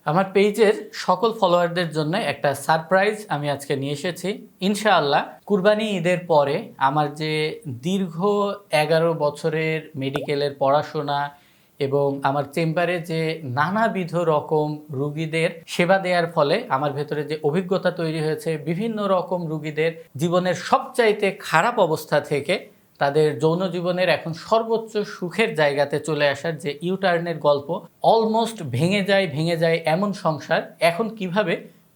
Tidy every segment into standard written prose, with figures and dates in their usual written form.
আমার পেজের সকল ফলোয়ারদের জন্য একটা সারপ্রাইজ আমি আজকে নিয়ে এসেছি। ইনশাআল্লাহ কুরবানি ঈদের পরে আমার যে দীর্ঘ 11 বছরের মেডিকেলের পড়াশোনা এবং আমার চেম্বারে যে নানাবিধ রকম রুগীদের সেবা দেওয়ার ফলে আমার ভেতরে যে অভিজ্ঞতা তৈরি হয়েছে, বিভিন্ন রকম রুগীদের জীবনের সবচাইতে খারাপ অবস্থা থেকে তাদের যৌন জীবনের এখন সর্বোচ্চ সুখের জায়গাতে চলে আসার যে ইউটার্নের গল্প, অলমোস্ট ভেঙে যায় এমন সংসার এখন কিভাবে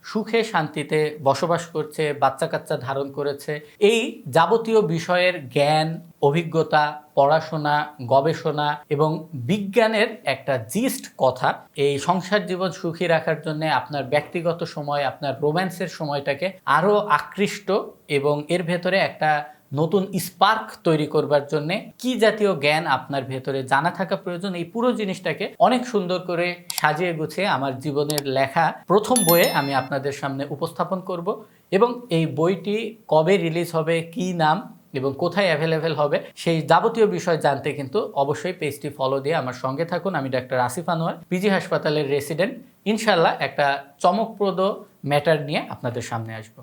সুখে শান্তিতে বসবাস করছে, বাচ্চা কাচ্চা ধারণ করেছে, এই যাবতীয় বিষয়ের জ্ঞান, অভিজ্ঞতা, পড়াশোনা, গবেষণা এবং বিজ্ঞানের একটা জিস্ট কথা এই সংসার জীবন সুখী রাখার জন্য আপনার ব্যক্তিগত সময়, আপনার রোম্যান্সের সময়টাকে আরও আকৃষ্ট এবং এর ভেতরে একটা নতুন স্পার্ক তৈরি করবার জন্য কি জাতীয় জ্ঞান আপনার ভেতরে জানা থাকা প্রয়োজন, এই পুরো জিনিসটাকে অনেক সুন্দর করে সাজিয়ে গুছিয়ে আমার জীবনের লেখা প্রথম বইয়ে আমি আপনাদের সামনে উপস্থাপন করব। এবং এই বইটি কবে রিলিজ হবে, কি নাম এবং কোথায় অ্যাভেলেবেল হবে, সেই যাবতীয় বিষয় জানতে কিন্তু অবশ্যই পেজটি ফলো দিয়ে আমার সঙ্গে থাকুন। আমি ডাক্তার আসিফ আনোয়ার, পিজি হাসপাতালের রেসিডেন্ট। ইনশাল্লাহ একটা চমকপ্রদ ম্যাটার নিয়ে আপনাদের সামনে আসবো।